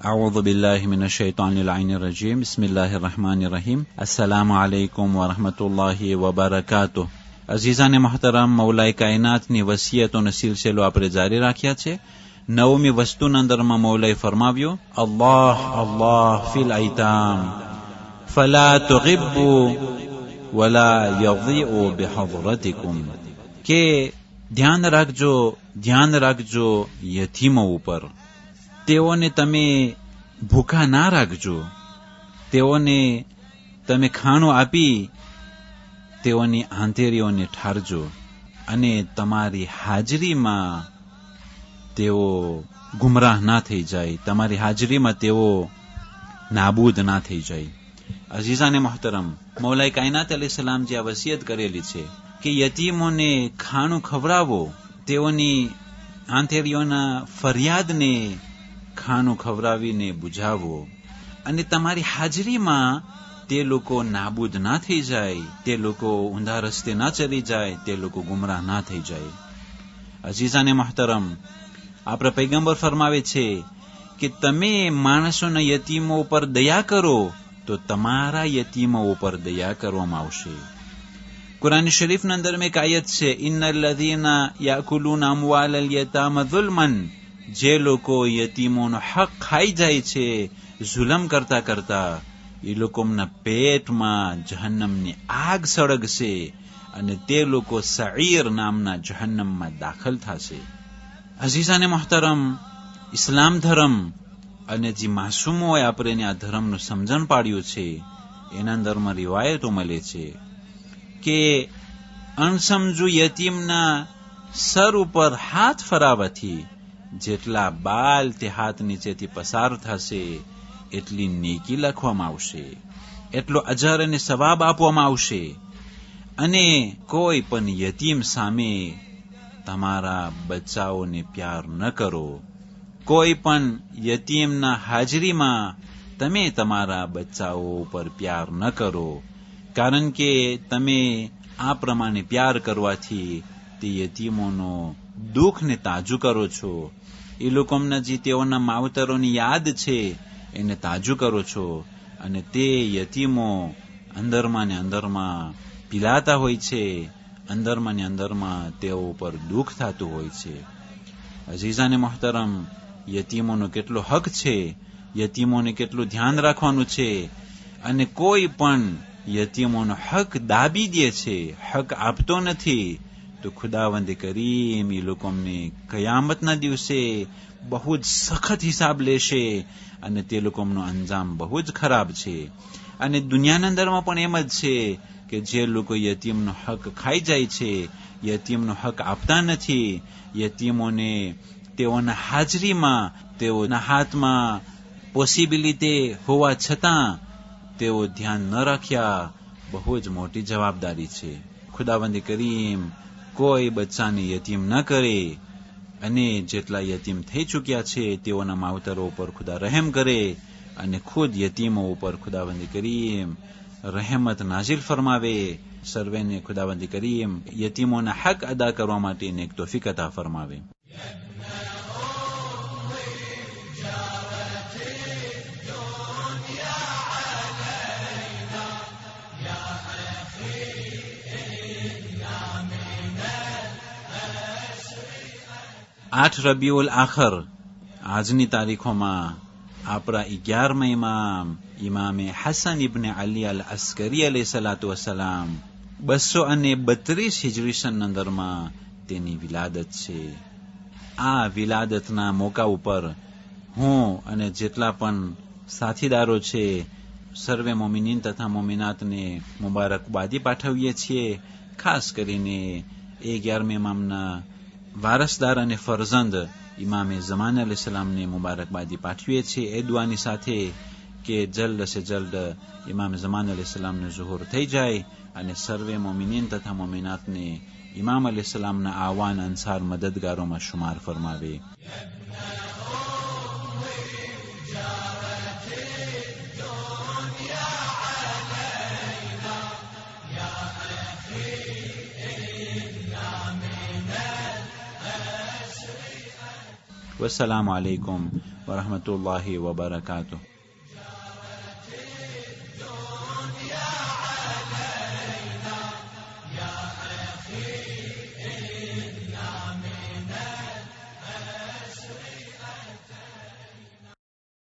أعوذ بالله من الشيطان اللعين الرجيم بسم الله الرحمن الرحيم السلام عليكم ورحمة الله وبركاته અઝીઝાને મહતરમ મૌલાએ કાયનાતની વસિયતોનો સિલસિલો આપણે જારી રાખ્યા છે. 9મી વસ્તુના અંદરમાં મૌલાએ ફરમાવ્યું અલ્લાહ અલ્લાહ ફિલ આઈતામ ફલા તુગિબ્બુ વલા યضيء બિહضرتكم કે ધ્યાન રાખજો યતીમો ઉપર. તેઓને તમે ભૂખા ના રાખજો, તેઓને તમે ખાણું આપી તેઓની આંતેરીઓને ઠારજો અને તમારી હાજરીમાં તેઓ ગુમરાહ ના થઈ જાય, તમારી હાજરીમાં તેઓ નાબૂદ ના થઈ જાય. અઝીઝાને મહતરમ, મૌલાએ કાયનાત અલૈહિસ્સલામ જે આ વસિયત કરેલી છે કે યતીમોને ખાણું ખવડાવો, તેઓની આંતેરીઓના ફરિયાદને ખાણું ખવડાવીને બુઝાવો અને તમારી હાજરીમાં તે લોકો નાબૂદ ના થઈ જાય, તે લોકો ઊંધા રસ્તે ના ચલી જાય, તે લોકો ગુમરાહ ના થઈ જાય. અઝીઝાને મહતરમ, આપણા પૈગંબર ફરમાવે છે કે તમે માણસોના યતીમો ઉપર દયા કરો તો તમારા યતીમો ઉપર દયા કરવામાં આવશે. કુરાન શરીફના અંદર એક આયત છે ઇન્નલ લઝીના યાકુલુના અમવાલલ યતામા ઝુલ્મન, જે લોકો યતીમોનો હક ખાઈ જાય છે જુલમ કરતા કરતા, એ લોકોના પેટમાં જહન્નમની આગ સળગશે અને તે લોકો સઈર નામના જહન્નમમાં દાખલ થશે. અઝીઝાને મહતરમ, ઇસ્લામ ધર્મ અને જે માસૂમોએ આપણે આ ધર્મનું સમજણ પાડ્યું છે એના અંદરમાં રિવાયતો મળે છે કે અણસમજુ યતીમના સર ઉપર હાથ ફરાવવાથી જેટલા બાલ તે હાથ નીચેથી પસાર થશે એટલી નેકી લખવામાં આવશે, એટલો અજર અને સવાબ આપવામાં આવશે. અને કોઈ પણ યતીમ સામે તમારા બચ્ચાઓને પ્યાર ન કરો, કોઈ પણ યતીમના હાજરીમાં તમે તમારા બચ્ચાઓ ઉપર પ્યાર ન કરો, કારણ કે તમે આ પ્રમાણે પ્યાર કરવાથી તે યતીમોનો દુઃખને તાજું કરો છો, એ લોકોના જે તેઓના માવતરોની યાદ છે એને તાજું કરો છો અને તે યતીમો અંદરમાં ને અંદરમાં પીલાતા હોય છે, અંદરમાં ને અંદરમાં તેઓ ઉપર દુઃખ થતું હોય છે. અઝીઝાને મહતરમ, યતીમોનો કેટલો હક છે, યતીમોને કેટલું ધ્યાન રાખવાનું છે. અને કોઈ પણ યતીમોનો હક દાબી દે છે, હક આપતો નથી, તો ખુદાવંદ કરીમ એ લોકોને કયામતના દિવસે બહુ જ સખત હિસાબ લેશે અને તે લોકોનો અંજામ બહુ જ ખરાબ છે. અને દુનિયાના અંદરમાં પણ એમ જ છે કે જે લોકો યતીમનો હક ખાઈ જાય છે, યતીમનો હક આપતા નથી, યતીમોને તેઓના હાજરીમાં, તેઓના હાથમાં પોસિબિલિટી હોવા છતાં તેઓ ધ્યાન ન રાખ્યા, બહુ જ મોટી જવાબદારી છે. ખુદાવંદ કરીમ કોઈ બચ્ચાને યતીમ ન કરે અને જેટલા યતીમ થઈ ચૂક્યા છે તેઓના માવતરો ઉપર ખુદા રહેમ કરે અને ખુદ યતીમો ઉપર ખુદાવંદ કરીમ રહેમત નાઝિલ ફરમાવે. સર્વેને ખુદાવંદ કરીમ યતીમોના હક અદા કરવા માટે એક તૌફીક અતા ફરમાવે. 8 રબીઉલ આખર આજની તારીખોમાં આપણા 11મા ઇમામે હસન ઇબ્ન અલી અલ અસ્કરી અલૈહિસ્સલાતુ વસ્સલામ 232 હિજરી સન અંદરમાં તેની વિલાદત છે. આ વિલાદતના મોકા ઉપર હું અને જેટલા પણ સાથીદારો છે સર્વે મોમિનીન તથા મોમિનાતને મુબારકબાદી પાઠવીએ છીએ. ખાસ કરીને 11મા ઇમામના વારસદાર અને ફરજંદ ઇમામે ઝમાન અલૈહિસ્સલામને મુબારકબાદી પાઠવીએ છીએ એ દુઆની સાથે કે જલ્દ સે જલ્દ ઇમામ ઝમાન અલૈહિસ્સલામનો ઝુહુર થઈ જાય અને સર્વે મોમિનીન તથા મોમિનાતને ઇમામ અલૈહિસ્સલામના આવાન અંસાર મદદગારોમાં શુમાર ફરમાવે. વસ્સલામુ અલૈકુમ વરહમતુલ્લાહિ વબરકાતુહ.